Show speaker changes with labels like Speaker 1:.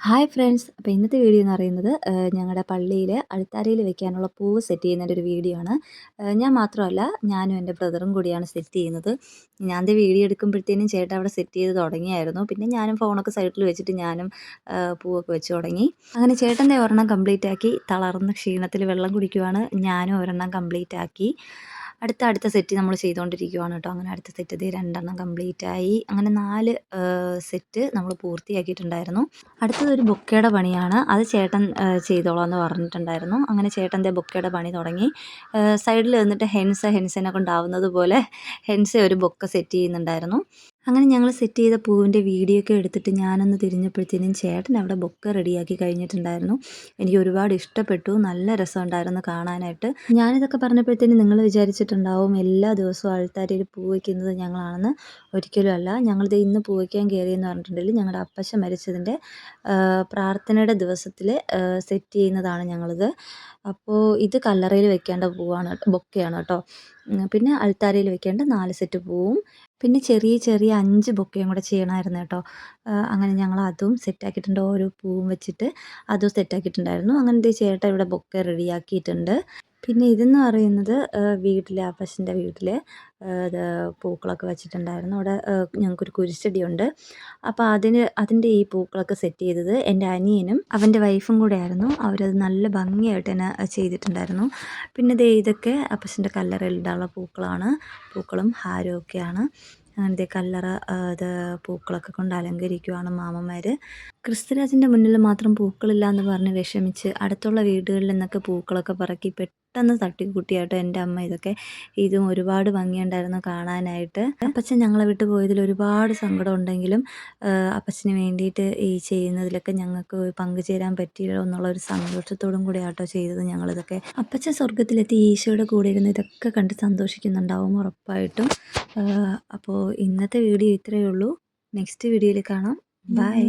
Speaker 1: Hi friends. അപ്പോൾ ഇന്നത്തെ video എന്ന് പറയുന്നത് ഞങ്ങളുടെ പള്ളിയിൽ അൾത്താരയിൽ വെക്കാനുള്ള പൂവ് സെറ്റ് ചെയ്യുന്നതിൻ്റെ ഒരു വീഡിയോ ആണ്. ഞാൻ മാത്രമല്ല, ഞാനും എൻ്റെ ബ്രദറും കൂടിയാണ് സെറ്റ് ചെയ്യുന്നത്. ഞാൻ ദേ വീഡിയോ എടുക്കുമ്പോഴത്തേനും ചേട്ടൻ അവിടെ സെറ്റ് ചെയ്ത് തുടങ്ങിയായിരുന്നു. പിന്നെ ഞാനും ഫോണൊക്കെ സൈഡിൽ വെച്ചിട്ട് ഞാനും പൂവൊക്കെ വെച്ച് തുടങ്ങി. അങ്ങനെ ചേട്ടൻ ദേ ഒരെണ്ണം കംപ്ലീറ്റ് ആക്കി തളർന്ന ക്ഷീണത്തിൽ വെള്ളം കുടിക്കുവാണ്. ഞാനും ഒരെണ്ണം കംപ്ലീറ്റ് ആക്കി. അടുത്ത സെറ്റ് നമ്മൾ ചെയ്തുകൊണ്ടിരിക്കുകയാണ് കേട്ടോ. അങ്ങനെ അടുത്ത സെറ്റ് ദേ 2 എണ്ണം കംപ്ലീറ്റ് ആയി. അങ്ങനെ 4 സെറ്റ് നമ്മൾ പൂർത്തിയാക്കിയിട്ടുണ്ടായിരുന്നു. അടുത്തതൊരു ബൊക്കയുടെ പണിയാണ്. അത് ചേട്ടൻ ചെയ്തോളാം എന്ന് പറഞ്ഞിട്ടുണ്ടായിരുന്നു. അങ്ങനെ ചേട്ടൻ ദേ ബൊക്കയുടെ പണി തുടങ്ങി. സൈഡിൽ നിന്നിട്ട് ഹെൻസനെ കൊണ്ടാവുന്നത് പോലെ ഹെൻസ ഒരു ബൊക്ക സെറ്റ് ചെയ്യുന്നുണ്ടായിരുന്നു. അങ്ങനെ ഞങ്ങൾ സെറ്റ് ചെയ്ത പൂവിൻ്റെ വീഡിയോ ഒക്കെ എടുത്തിട്ട് ഞാനൊന്ന് തിരിഞ്ഞപ്പോഴത്തേനും ചേട്ടൻ അവിടെ ബൊക്ക റെഡിയാക്കി കഴിഞ്ഞിട്ടുണ്ടായിരുന്നു. എനിക്ക് ഒരുപാട് ഇഷ്ടപ്പെട്ടു. നല്ല രസമുണ്ടായിരുന്നു കാണാനായിട്ട്. ഞാനിതൊക്കെ പറഞ്ഞപ്പോഴത്തേനും നിങ്ങൾ വിചാരിച്ചിട്ടുണ്ടാവും എല്ലാ ദിവസവും ആൾത്താരയിൽ പൂ വയ്ക്കുന്നത് ഞങ്ങളാണെന്ന്. ഒരിക്കലും അല്ല. ഞങ്ങളിത് ഇന്ന് പൂ വയ്ക്കാൻ കയറിയെന്ന് പറഞ്ഞിട്ടുണ്ടെങ്കിൽ ഞങ്ങളുടെ അപ്പച്ചൻ മരിച്ചതിൻ്റെ പ്രാർത്ഥനയുടെ ദിവസത്തിൽ സെറ്റ് ചെയ്യുന്നതാണ് ഞങ്ങളിത്. അപ്പോൾ ഇത് കല്ലറയിൽ വെക്കേണ്ട പൂവാണ്, ബൊക്കയാണ് കേട്ടോ. പിന്നെ അൾത്താരയിൽ വെക്കേണ്ട 4 സെറ്റ് പൂവും പിന്നെ ചെറിയ ചെറിയ 5 ബൊക്കയും കൂടെ ചെയ്യണമായിരുന്നു കേട്ടോ. അങ്ങനെ ഞങ്ങൾ അതും സെറ്റാക്കിയിട്ടുണ്ട്. ഓരോ പൂവും വെച്ചിട്ട് അതും സെറ്റാക്കിയിട്ടുണ്ടായിരുന്നു. അങ്ങനെ ദേ ചേട്ടൻ ഇവിടെ ബൊക്ക റെഡിയാക്കിയിട്ടുണ്ട്. പിന്നെ ഇതെന്ന് പറയുന്നത് വീട്ടിലെ അപ്പച്ചൻ്റെ വീട്ടിൽ ഇത് പൂക്കളൊക്കെ വെച്ചിട്ടുണ്ടായിരുന്നു. അവിടെ ഞങ്ങൾക്കൊരു കുരിശടിയുണ്ട്. അപ്പോൾ അതിൻ്റെ ഈ പൂക്കളൊക്കെ സെറ്റ് ചെയ്തത് എൻ്റെ അനിയനും അവൻ്റെ വൈഫും കൂടെ ആയിരുന്നു. അവരത് നല്ല ഭംഗിയായിട്ട് തന്നെ ചെയ്തിട്ടുണ്ടായിരുന്നു. പിന്നെ ദേ ഇതൊക്കെ അപ്പച്ചൻ്റെ കല്ലറയിൽ ഇടാനുള്ള പൂക്കളും ഹാരവും ഒക്കെയാണ്. അങ്ങനത്തെ കല്ലറ ഇത് പൂക്കളൊക്കെ കൊണ്ട് അലങ്കരിക്കുവാണ് മാമന്മാർ. ക്രിസ്തുരാജൻ്റെ മുന്നിൽ മാത്രം പൂക്കളില്ല എന്ന് പറഞ്ഞ് വിഷമിച്ച് അടുത്തുള്ള വീടുകളിൽ നിന്നൊക്കെ പൂക്കളൊക്കെ പറക്കി പെട്ടെന്ന് തട്ടിക്കൂട്ടിയായിട്ട് എൻ്റെ അമ്മ ഇതും ഒരുപാട് ഭംഗിയുണ്ടായിരുന്നു കാണാനായിട്ട്. അപ്പച്ചൻ ഞങ്ങളെ വിട്ടു പോയതിൽ ഒരുപാട് സങ്കടം ഉണ്ടെങ്കിലും അപ്പച്ചന് വേണ്ടിയിട്ട് ഈ ചെയ്യുന്നതിലൊക്കെ ഞങ്ങൾക്ക് പങ്കുചേരാൻ പറ്റിയല്ലോ എന്നുള്ള ഒരു സന്തോഷത്തോടും കൂടി ആട്ടോ ചെയ്തത് ഞങ്ങളിതൊക്കെ. അപ്പച്ചൻ സ്വർഗത്തിലെത്തി ഈശോയുടെ കൂടെ ഇരുന്ന് ഇതൊക്കെ കണ്ട് സന്തോഷിക്കുന്നുണ്ടാവും ഉറപ്പായിട്ടും. അപ്പോൾ ഇന്നത്തെ വീഡിയോ ഇത്രയേ ഉള്ളൂ. നെക്സ്റ്റ് വീഡിയോയിൽ കാണാം. ബൈ.